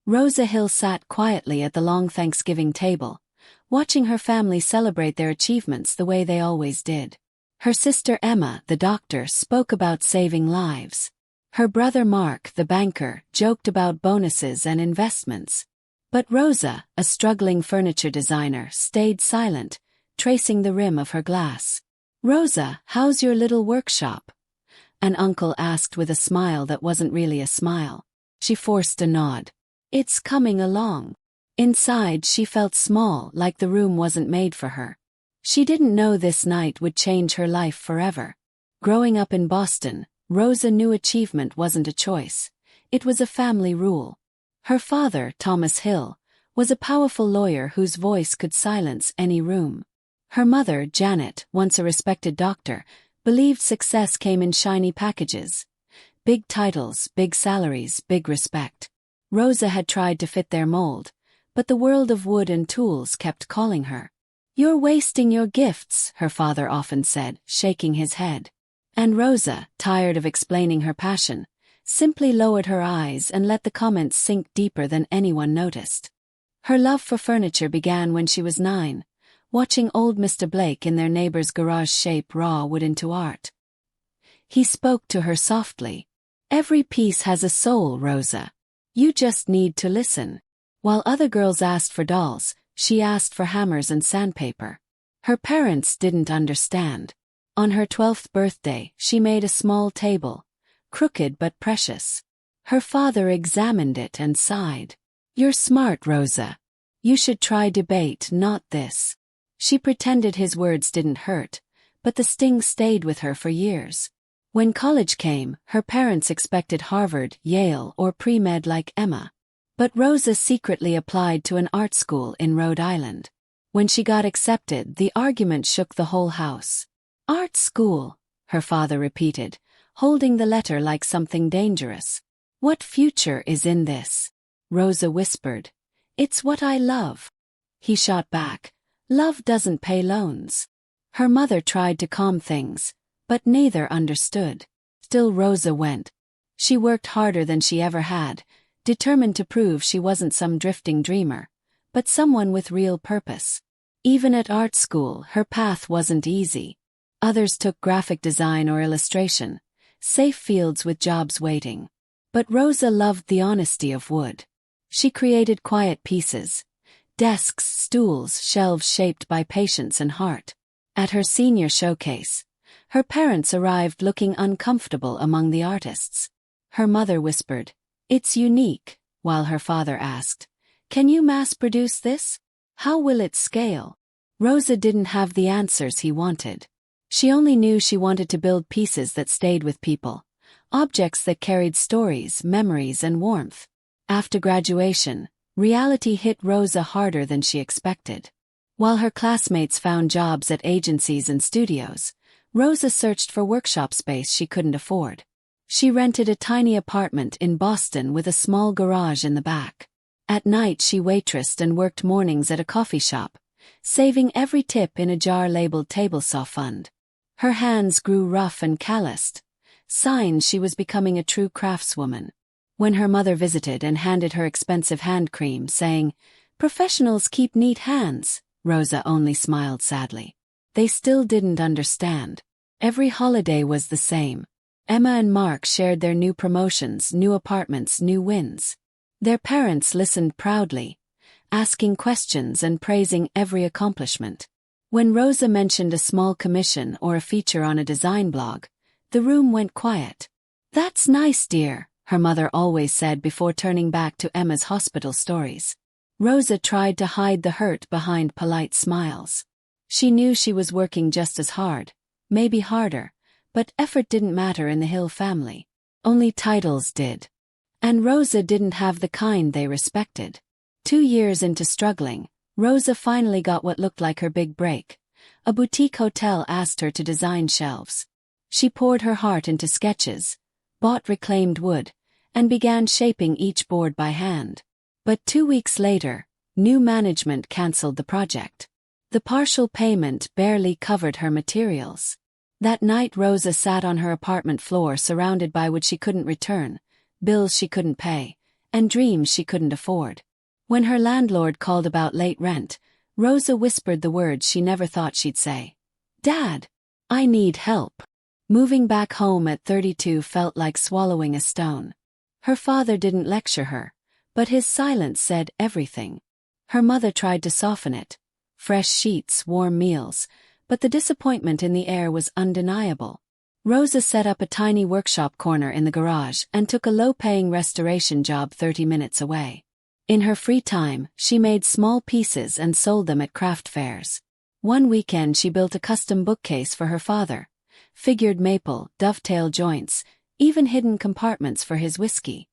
Rosa Hill sat quietly at the long Thanksgiving table, watching her family celebrate their achievements the way they always did. Her sister Emma, the doctor, spoke about saving lives. Her brother Mark, the banker, joked about bonuses and investments. But Rosa, a struggling furniture designer, stayed silent, tracing the rim of her glass. "Rosa, how's your little workshop?" an uncle asked with a smile that wasn't really a smile. She forced a nod. "It's coming along." Inside, she felt small, like the room wasn't made for her. She didn't know this night would change her life forever. Growing up in Boston, Rosa knew achievement wasn't a choice. It was a family rule. Her father, Thomas Hill, was a powerful lawyer whose voice could silence any room. Her mother, Janet, once a respected doctor, believed success came in shiny packages. Big titles, big salaries, big respect. Rosa had tried to fit their mold, but the world of wood and tools kept calling her. "You're wasting your gifts," her father often said, shaking his head. And Rosa, tired of explaining her passion, simply lowered her eyes and let the comments sink deeper than anyone noticed. Her love for furniture began when she was 9, watching old Mr. Blake in their neighbor's garage shape raw wood into art. He spoke to her softly. "Every piece has a soul, Rosa. You just need to listen." While other girls asked for dolls, she asked for hammers and sandpaper. Her parents didn't understand. On her 12th birthday, she made a small table, crooked but precious. Her father examined it and sighed. "You're smart, Rosa. You should try debate, not this." She pretended his words didn't hurt, but the sting stayed with her for years. When college came, her parents expected Harvard, Yale, or pre-med like Emma. But Rosa secretly applied to an art school in Rhode Island. When she got accepted, the argument shook the whole house. "Art school," her father repeated, holding the letter like something dangerous. "What future is in this?" Rosa whispered. "It's what I love." He shot back. "Love doesn't pay loans." Her mother tried to calm things, but neither understood. Still Rosa went. She worked harder than she ever had, determined to prove she wasn't some drifting dreamer, but someone with real purpose. Even at art school, her path wasn't easy. Others took graphic design or illustration, safe fields with jobs waiting. But Rosa loved the honesty of wood. She created quiet pieces. Desks, stools, shelves shaped by patience and heart. At her senior showcase, her parents arrived looking uncomfortable among the artists. Her mother whispered, "It's unique," while her father asked, "Can you mass-produce this? How will it scale?" Rosa didn't have the answers he wanted. She only knew she wanted to build pieces that stayed with people, objects that carried stories, memories, and warmth. After graduation, reality hit Rosa harder than she expected. While her classmates found jobs at agencies and studios, Rosa searched for workshop space she couldn't afford. She rented a tiny apartment in Boston with a small garage in the back. At night she waitressed and worked mornings at a coffee shop, saving every tip in a jar labeled table saw fund. Her hands grew rough and calloused, signs she was becoming a true craftswoman. When her mother visited and handed her expensive hand cream, saying, "Professionals keep neat hands," Rosa only smiled sadly. They still didn't understand. Every holiday was the same. Emma and Mark shared their new promotions, new apartments, new wins. Their parents listened proudly, asking questions and praising every accomplishment. When Rosa mentioned a small commission or a feature on a design blog, the room went quiet. "That's nice, dear," her mother always said before turning back to Emma's hospital stories. Rosa tried to hide the hurt behind polite smiles. She knew she was working just as hard, maybe harder, but effort didn't matter in the Hill family. Only titles did. And Rosa didn't have the kind they respected. 2 years into struggling, Rosa finally got what looked like her big break. A boutique hotel asked her to design shelves. She poured her heart into sketches, bought reclaimed wood, and began shaping each board by hand. But 2 weeks later, new management canceled the project. The partial payment barely covered her materials. That night Rosa sat on her apartment floor surrounded by what she couldn't return, bills she couldn't pay, and dreams she couldn't afford. When her landlord called about late rent, Rosa whispered the words she never thought she'd say. "Dad, I need help." Moving back home at 32 felt like swallowing a stone. Her father didn't lecture her, but his silence said everything. Her mother tried to soften it. Fresh sheets, warm meals, but the disappointment in the air was undeniable. Rosa set up a tiny workshop corner in the garage and took a low-paying restoration job 30 minutes away. In her free time, she made small pieces and sold them at craft fairs. One weekend she built a custom bookcase for her father, figured maple, dovetail joints, even hidden compartments for his whiskey.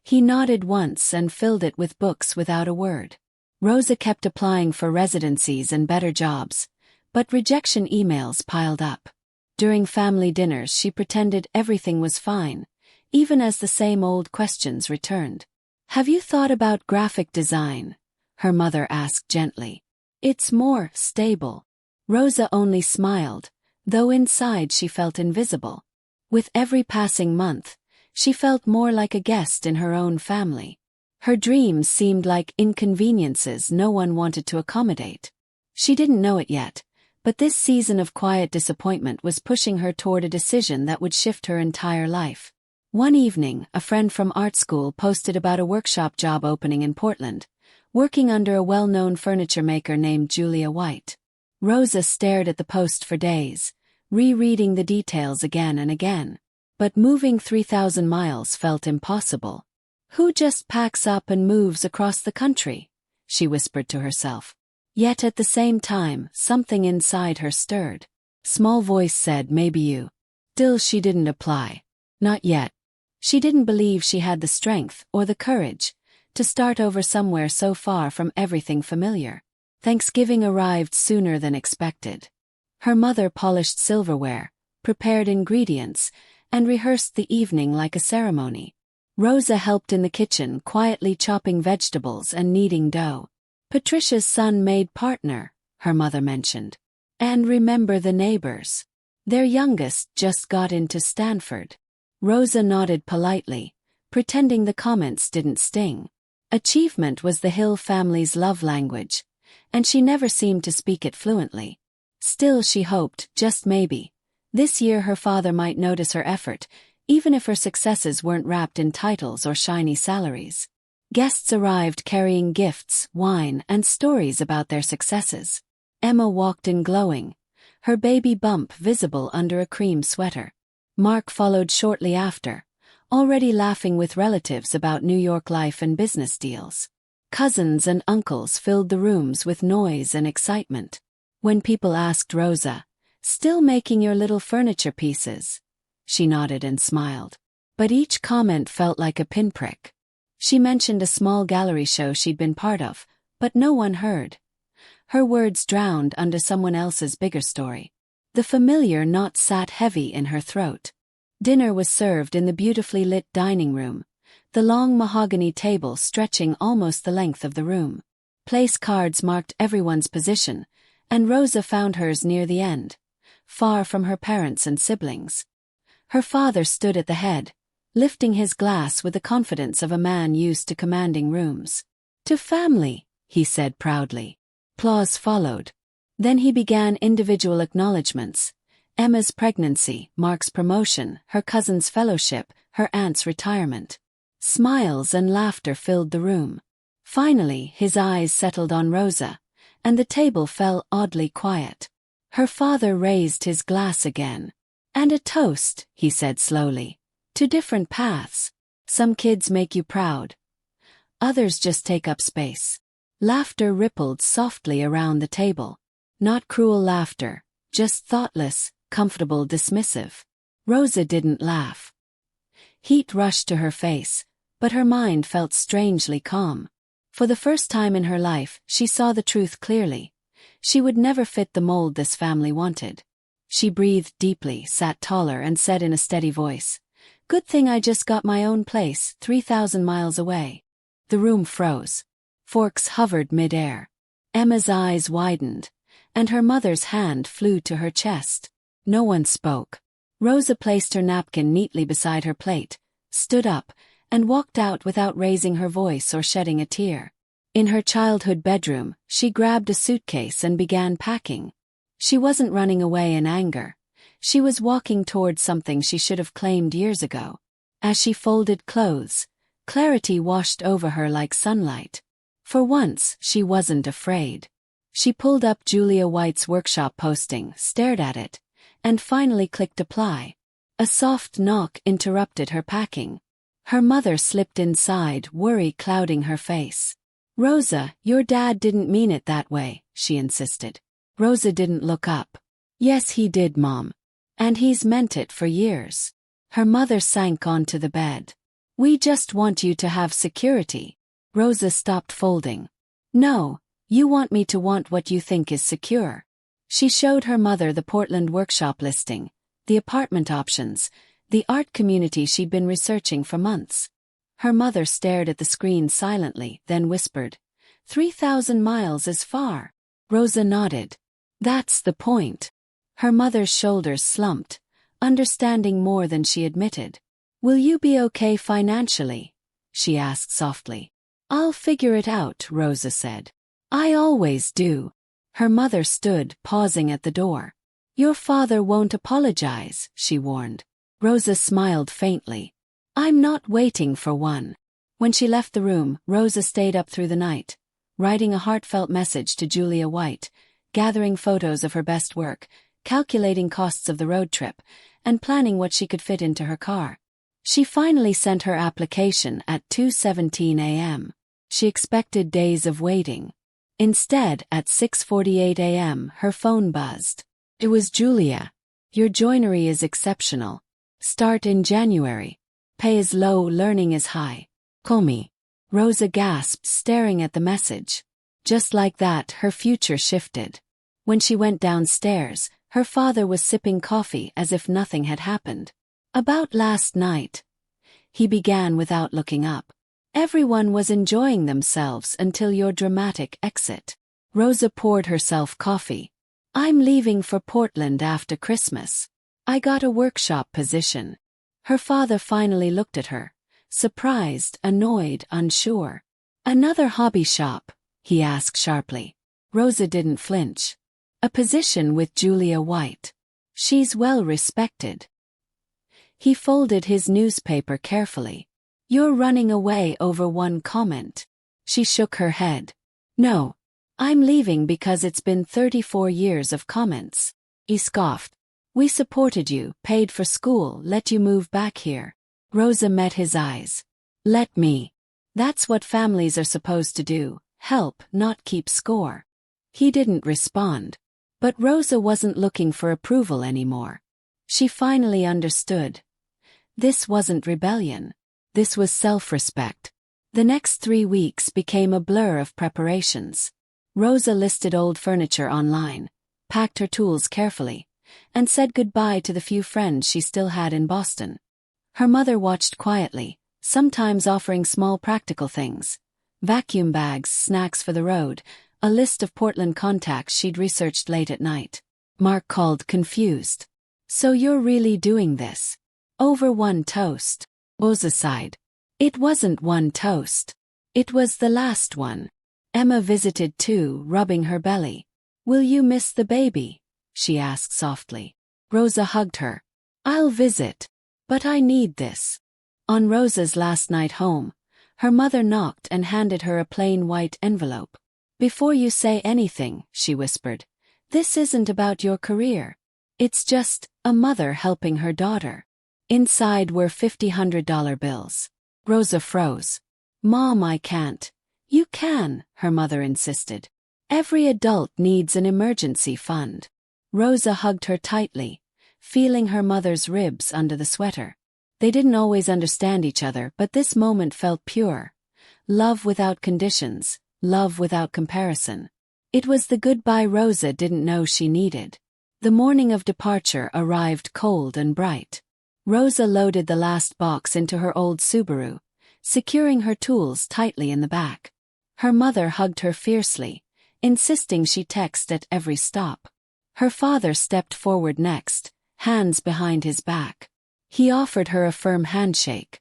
He nodded once and filled it with books without a word. Rosa kept applying for residencies and better jobs, but rejection emails piled up. During family dinners she pretended everything was fine, even as the same old questions returned. "Have you thought about graphic design?" her mother asked gently. "It's more stable." Rosa only smiled, though inside she felt invisible. With every passing month, she felt more like a guest in her own family. Her dreams seemed like inconveniences no one wanted to accommodate. She didn't know it yet, but this season of quiet disappointment was pushing her toward a decision that would shift her entire life. One evening, a friend from art school posted about a workshop job opening in Portland, working under a well-known furniture maker named Julia White. Rosa stared at the post for days, rereading the details again and again. But moving 3,000 miles felt impossible. "Who just packs up and moves across the country?" she whispered to herself. Yet at the same time, something inside her stirred. Small voice said, "Maybe you." Still she didn't apply. Not yet. She didn't believe she had the strength or the courage to start over somewhere so far from everything familiar. Thanksgiving arrived sooner than expected. Her mother polished silverware, prepared ingredients, and rehearsed the evening like a ceremony. Rosa helped in the kitchen, quietly chopping vegetables and kneading dough. "Patricia's son made partner," her mother mentioned. "And remember the neighbors. Their youngest just got into Stanford." Rosa nodded politely, pretending the comments didn't sting. Achievement was the Hill family's love language, and she never seemed to speak it fluently. Still she hoped, just maybe, this year her father might notice her effort, even if her successes weren't wrapped in titles or shiny salaries. Guests arrived carrying gifts, wine, and stories about their successes. Emma walked in glowing, her baby bump visible under a cream sweater. Mark followed shortly after, already laughing with relatives about New York life and business deals. Cousins and uncles filled the rooms with noise and excitement. When people asked Rosa, "Still making your little furniture pieces?" she nodded and smiled. But each comment felt like a pinprick. She mentioned a small gallery show she'd been part of, but no one heard. Her words drowned under someone else's bigger story. The familiar knot sat heavy in her throat. Dinner was served in the beautifully lit dining room, the long mahogany table stretching almost the length of the room. Place cards marked everyone's position, and Rosa found hers near the end, far from her parents and siblings. Her father stood at the head, lifting his glass with the confidence of a man used to commanding rooms. "To family," he said proudly. Applause followed. Then he began individual acknowledgments: Emma's pregnancy, Mark's promotion, her cousin's fellowship, her aunt's retirement. Smiles and laughter filled the room. Finally, his eyes settled on Rosa, and the table fell oddly quiet. Her father raised his glass again. "And a toast," he said slowly, "to different paths. Some kids make you proud. Others just take up space." Laughter rippled softly around the table. Not cruel laughter, just thoughtless, comfortable, dismissive. Rosa didn't laugh. Heat rushed to her face, but her mind felt strangely calm. For the first time in her life, she saw the truth clearly. She would never fit the mold this family wanted. She breathed deeply, sat taller, and said in a steady voice, "Good thing I just got my own place, 3,000 miles away." The room froze. Forks hovered mid-air. Emma's eyes widened, and her mother's hand flew to her chest. No one spoke. Rosa placed her napkin neatly beside her plate, stood up, and walked out without raising her voice or shedding a tear. In her childhood bedroom, she grabbed a suitcase and began packing. She wasn't running away in anger. She was walking toward something she should have claimed years ago. As she folded clothes, clarity washed over her like sunlight. For once, she wasn't afraid. She pulled up Julia White's workshop posting, stared at it, and finally clicked apply. A soft knock interrupted her packing. Her mother slipped inside, worry clouding her face. "Rosa, your dad didn't mean it that way," she insisted. Rosa didn't look up. "Yes, he did, Mom. And he's meant it for years." Her mother sank onto the bed. "We just want you to have security." Rosa stopped folding. "No, you want me to want what you think is secure." She showed her mother the Portland workshop listing, the apartment options, the art community she'd been researching for months. Her mother stared at the screen silently, then whispered, 3,000 miles is far." Rosa nodded. "That's the point." Her mother's shoulders slumped, understanding more than she admitted. "Will you be okay financially?" she asked softly. "I'll figure it out," Rosa said. "I always do." Her mother stood, pausing at the door. "Your father won't apologize," she warned. Rosa smiled faintly. "I'm not waiting for one." When she left the room, Rosa stayed up through the night, writing a heartfelt message to Julia White, gathering photos of her best work, calculating costs of the road trip, and planning what she could fit into her car. She finally sent her application at 2:17 a.m. She expected days of waiting. Instead, at 6:48 a.m., her phone buzzed. It was Julia. "Your joinery is exceptional. Start in January. Pay is low, learning is high. Call me." Rosa gasped, staring at the message. Just like that, her future shifted. When she went downstairs, her father was sipping coffee as if nothing had happened. "About last night," he began without looking up. "Everyone was enjoying themselves until your dramatic exit." Rosa poured herself coffee. "I'm leaving for Portland after Christmas. I got a workshop position." Her father finally looked at her, surprised, annoyed, unsure. "Another hobby shop?" he asked sharply. Rosa didn't flinch. "A position with Julia White. She's well respected." He folded his newspaper carefully. "You're running away over one comment." She shook her head. "No. I'm leaving because it's been 34 years of comments." He scoffed. "We supported you, paid for school, let you move back here." Rosa met his eyes. "Let me. That's what families are supposed to do, help, not keep score." He didn't respond. But Rosa wasn't looking for approval anymore. She finally understood. This wasn't rebellion. This was self-respect. The next 3 weeks became a blur of preparations. Rosa listed old furniture online, packed her tools carefully, and said goodbye to the few friends she still had in Boston. Her mother watched quietly, sometimes offering small practical things. Vacuum bags, snacks for the road, a list of Portland contacts she'd researched late at night. Mark called, confused. "So you're really doing this? Over one toast?" Rosa sighed. "It wasn't one toast. It was the last one." Emma visited too, rubbing her belly. "Will you miss the baby?" she asked softly. Rosa hugged her. "I'll visit. But I need this." On Rosa's last night home, her mother knocked and handed her a plain white envelope. "Before you say anything," she whispered, "this isn't about your career. It's just a mother helping her daughter." Inside were $50 bills. Rosa froze. "Mom, I can't." "You can," her mother insisted. "Every adult needs an emergency fund." Rosa hugged her tightly, feeling her mother's ribs under the sweater. They didn't always understand each other, but this moment felt pure. Love without conditions, love without comparison. It was the goodbye Rosa didn't know she needed. The morning of departure arrived cold and bright. Rosa loaded the last box into her old Subaru, securing her tools tightly in the back. Her mother hugged her fiercely, insisting she text at every stop. Her father stepped forward next, hands behind his back. He offered her a firm handshake.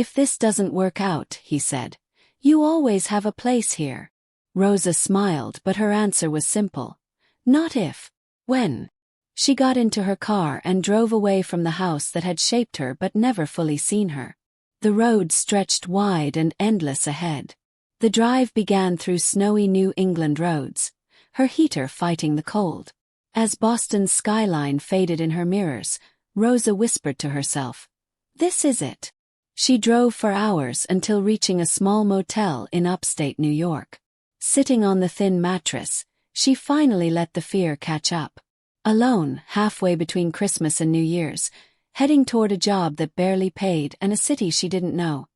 "If this doesn't work out," he said, "you always have a place here." Rosa smiled, but her answer was simple. "Not if. When." She got into her car and drove away from the house that had shaped her but never fully seen her. The road stretched wide and endless ahead. The drive began through snowy New England roads, her heater fighting the cold. As Boston's skyline faded in her mirrors, Rosa whispered to herself, "This is it." She drove for hours until reaching a small motel in upstate New York. Sitting on the thin mattress, she finally let the fear catch up. Alone, halfway between Christmas and New Year's, heading toward a job that barely paid and a city she didn't know.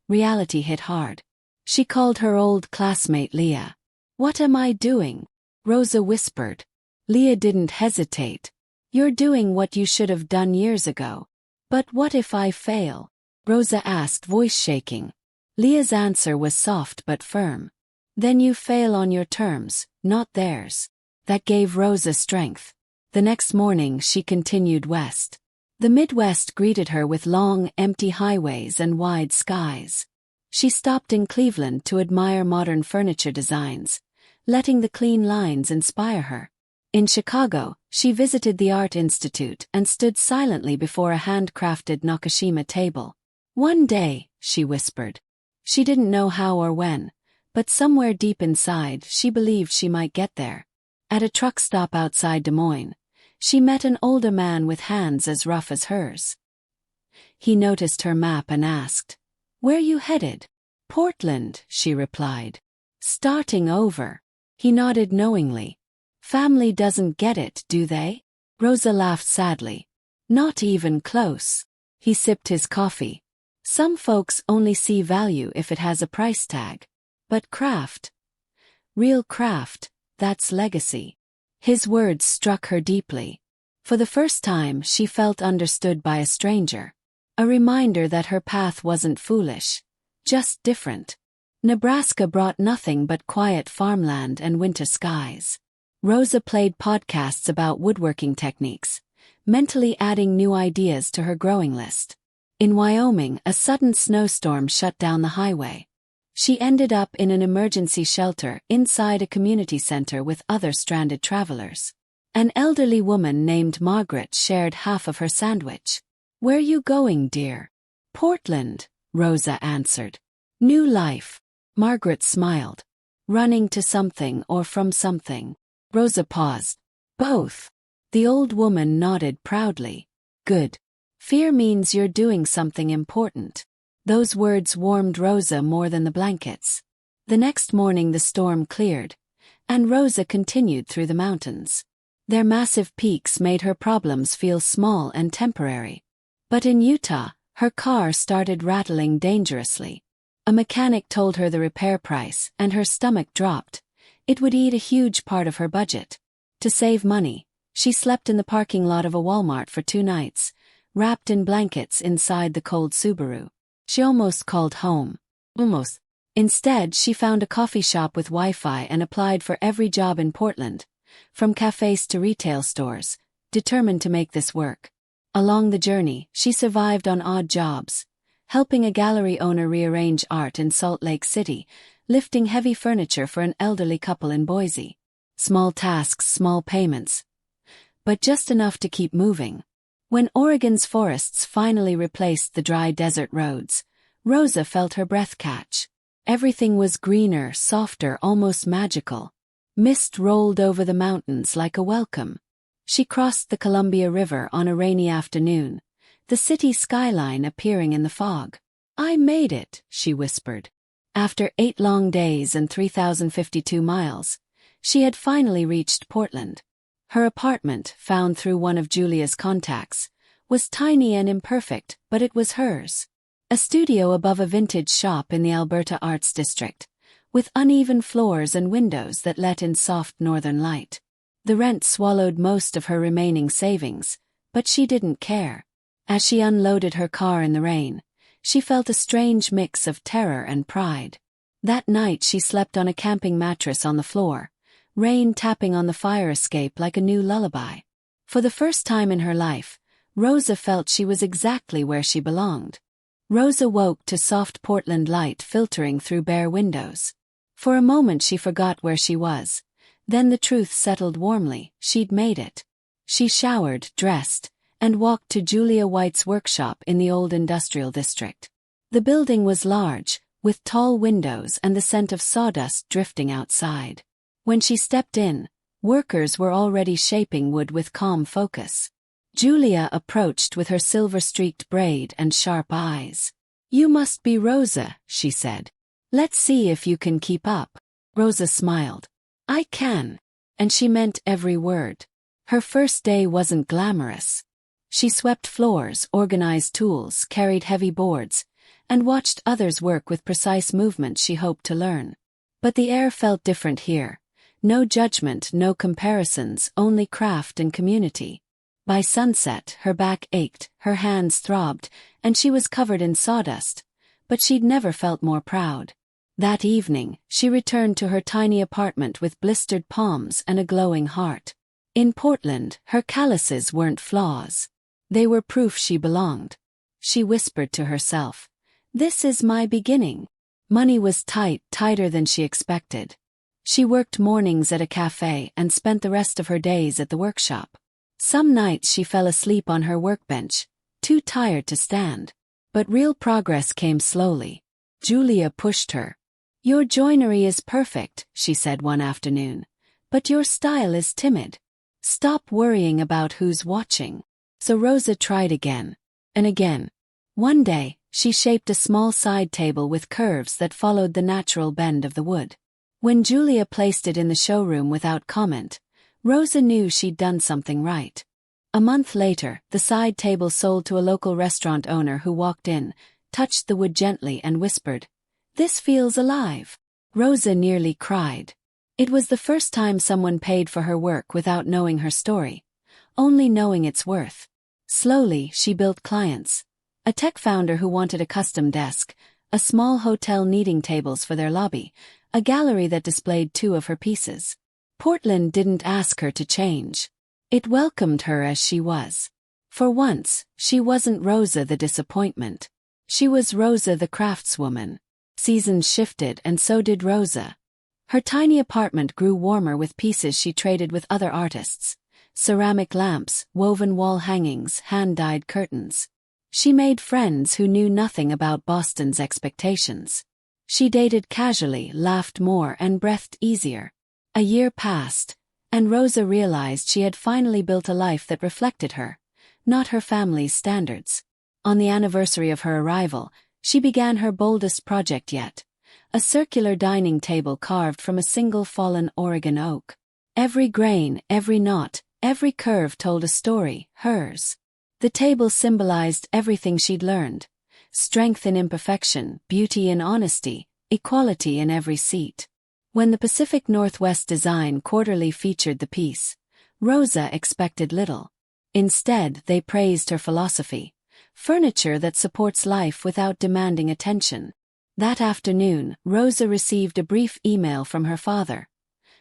Reality hit hard. She called her old classmate Leah. "What am I doing?" Rosa whispered. Leah didn't hesitate. "You're doing what you should have done years ago." "But what if I fail?" Rosa asked, voice shaking. Leah's answer was soft but firm. "Then you fail on your terms, not theirs." That gave Rosa strength. The next morning she continued west. The Midwest greeted her with long, empty highways and wide skies. She stopped in Cleveland to admire modern furniture designs, letting the clean lines inspire her. In Chicago, she visited the Art Institute and stood silently before a handcrafted Nakashima table. "One day," she whispered. She didn't know how or when, but somewhere deep inside she believed she might get there. At a truck stop outside Des Moines, she met an older man with hands as rough as hers. He noticed her map and asked, "Where you headed?" "Portland," she replied. "Starting over." He nodded knowingly. "Family doesn't get it, do they?" Rosa laughed sadly. "Not even close." He sipped his coffee. "Some folks only see value if it has a price tag. But craft, real craft, that's legacy." His words struck her deeply. For the first time, she felt understood by a stranger. A reminder that her path wasn't foolish, just different. Nebraska brought nothing but quiet farmland and winter skies. Rosa played podcasts about woodworking techniques, mentally adding new ideas to her growing list. In Wyoming, a sudden snowstorm shut down the highway. She ended up in an emergency shelter inside a community center with other stranded travelers. An elderly woman named Margaret shared half of her sandwich. "Where you going, dear?" "Portland," Rosa answered. "New life." Margaret smiled. "Running to something or from something?" Rosa paused. "Both." The old woman nodded proudly. "Good. Fear means you're doing something important." Those words warmed Rosa more than the blankets. The next morning the storm cleared, and Rosa continued through the mountains. Their massive peaks made her problems feel small and temporary. But in Utah, her car started rattling dangerously. A mechanic told her the repair price, and her stomach dropped. It would eat a huge part of her budget. To save money, she slept in the parking lot of a Walmart for 2 nights, wrapped in blankets inside the cold Subaru. She almost called home. Almost. Instead, she found a coffee shop with Wi-Fi and applied for every job in Portland, from cafes to retail stores, determined to make this work. Along the journey, she survived on odd jobs, helping a gallery owner rearrange art in Salt Lake City, lifting heavy furniture for an elderly couple in Boise. Small tasks, small payments, but just enough to keep moving. When Oregon's forests finally replaced the dry desert roads, Rosa felt her breath catch. Everything was greener, softer, almost magical. Mist rolled over the mountains like a welcome. She crossed the Columbia River on a rainy afternoon, the city skyline appearing in the fog. "I made it," she whispered. After 8 long days and 3,052 miles, she had finally reached Portland. Her apartment, found through one of Julia's contacts, was tiny and imperfect, but it was hers. A studio above a vintage shop in the Alberta Arts District, with uneven floors and windows that let in soft northern light. The rent swallowed most of her remaining savings, but she didn't care. As she unloaded her car in the rain, she felt a strange mix of terror and pride. That night she slept on a camping mattress on the floor, rain tapping on the fire escape like a new lullaby. For the first time in her life, Rosa felt she was exactly where she belonged. Rosa woke to soft Portland light filtering through bare windows. For a moment she forgot where she was. Then the truth settled warmly, she'd made it. She showered, dressed, and walked to Julia White's workshop in the old industrial district. The building was large, with tall windows and the scent of sawdust drifting outside. When she stepped in, workers were already shaping wood with calm focus. Julia approached with her silver-streaked braid and sharp eyes. "You must be Rosa," she said. "Let's see if you can keep up." Rosa smiled. "I can." And she meant every word. Her first day wasn't glamorous. She swept floors, organized tools, carried heavy boards, and watched others work with precise movements she hoped to learn. But the air felt different here. No judgment, no comparisons, only craft and community. By sunset, her back ached, her hands throbbed, and she was covered in sawdust, but she'd never felt more proud. That evening, she returned to her tiny apartment with blistered palms and a glowing heart. In Portland, her calluses weren't flaws. They were proof she belonged. She whispered to herself, "This is my beginning." Money was tight, tighter than she expected. She worked mornings at a cafe and spent the rest of her days at the workshop. Some nights she fell asleep on her workbench, too tired to stand. But real progress came slowly. Julia pushed her. "Your joinery is perfect," she said one afternoon. "But your style is timid. Stop worrying about who's watching." So Rosa tried again. And again. One day, she shaped a small side table with curves that followed the natural bend of the wood. When Julia placed it in the showroom without comment, Rosa knew she'd done something right. A month later, the side table sold to a local restaurant owner who walked in, touched the wood gently and whispered, "This feels alive." Rosa nearly cried. It was the first time someone paid for her work without knowing her story, only knowing its worth. Slowly, she built clients. A tech founder who wanted a custom desk, a small hotel needing tables for their lobby, a gallery that displayed 2 of her pieces. Portland didn't ask her to change. It welcomed her as she was. For once, she wasn't Rosa the disappointment. She was Rosa the craftswoman. Seasons shifted and so did Rosa. Her tiny apartment grew warmer with pieces she traded with other artists. Ceramic lamps, woven wall hangings, hand-dyed curtains. She made friends who knew nothing about Boston's expectations. She dated casually, laughed more, and breathed easier. A year passed, and Rosa realized she had finally built a life that reflected her, not her family's standards. On the anniversary of her arrival, she began her boldest project yet. A circular dining table carved from a single fallen Oregon oak. Every grain, every knot, every curve told a story, hers. The table symbolized everything she'd learned. Strength in imperfection, beauty in honesty, equality in every seat. When the Pacific Northwest Design Quarterly featured the piece, Rosa expected little. Instead, they praised her philosophy. Furniture that supports life without demanding attention. That afternoon, Rosa received a brief email from her father.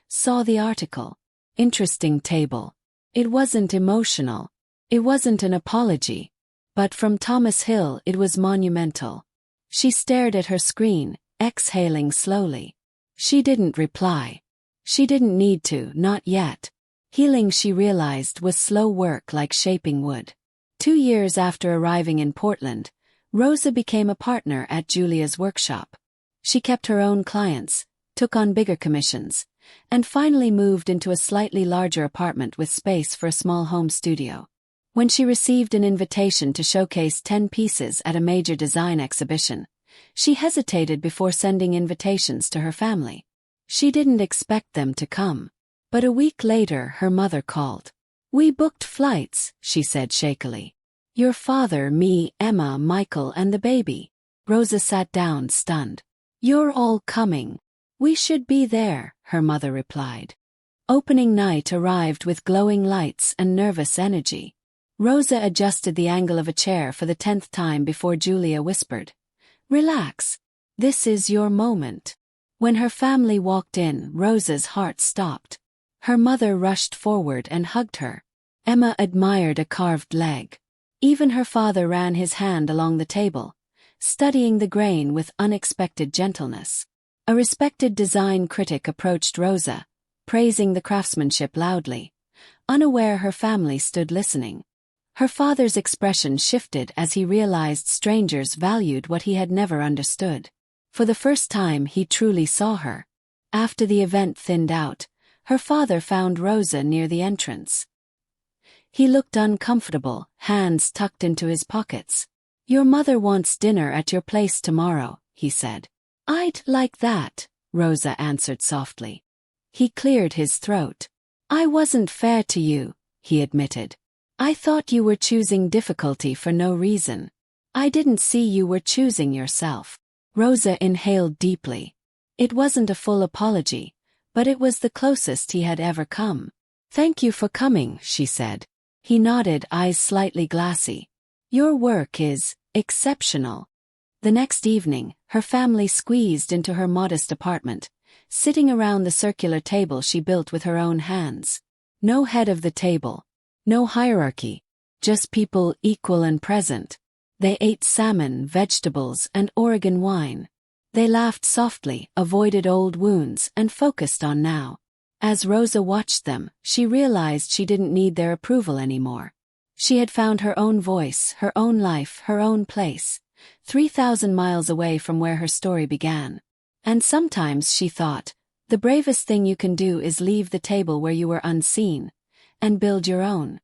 Saw the article. Interesting table. It wasn't emotional. It wasn't an apology. But from Thomas Hill it was monumental. She stared at her screen, exhaling slowly. She didn't reply. She didn't need to, not yet. Healing, she realized, was slow work like shaping wood. 2 years after arriving in Portland, Rosa became a partner at Julia's workshop. She kept her own clients, took on bigger commissions, and finally moved into a slightly larger apartment with space for a small home studio. When she received an invitation to showcase 10 pieces at a major design exhibition, she hesitated before sending invitations to her family. She didn't expect them to come. But a week later her mother called. "We booked flights," she said shakily. "Your father, me, Emma, Michael, and the baby." Rosa sat down, stunned. "You're all coming." "We should be there," her mother replied. Opening night arrived with glowing lights and nervous energy. Rosa adjusted the angle of a chair for the 10th time before Julia whispered, "Relax. This is your moment." When her family walked in, Rosa's heart stopped. Her mother rushed forward and hugged her. Emma admired a carved leg. Even her father ran his hand along the table. studying the grain with unexpected gentleness. A respected design critic approached Rosa, praising the craftsmanship loudly, unaware her family stood listening. Her father's expression shifted as he realized strangers valued what he had never understood. For the first time he truly saw her. After the event thinned out, her father found Rosa near the entrance. He looked uncomfortable, hands tucked into his pockets. "Your mother wants dinner at your place tomorrow," he said. "I'd like that," Rosa answered softly. He cleared his throat. "I wasn't fair to you," he admitted. "I thought you were choosing difficulty for no reason. I didn't see you were choosing yourself." Rosa inhaled deeply. It wasn't a full apology, but it was the closest he had ever come. "Thank you for coming," she said. He nodded, eyes slightly glassy. "Your work is exceptional." The next evening, her family squeezed into her modest apartment, sitting around the circular table she built with her own hands. No head of the table. No hierarchy. Just people equal and present. They ate salmon, vegetables, and Oregon wine. They laughed softly, avoided old wounds, and focused on now. As Rosa watched them, she realized she didn't need their approval anymore. She had found her own voice, her own life, her own place, 3,000 miles away from where her story began. And sometimes, she thought, the bravest thing you can do is leave the table where you were unseen, and build your own.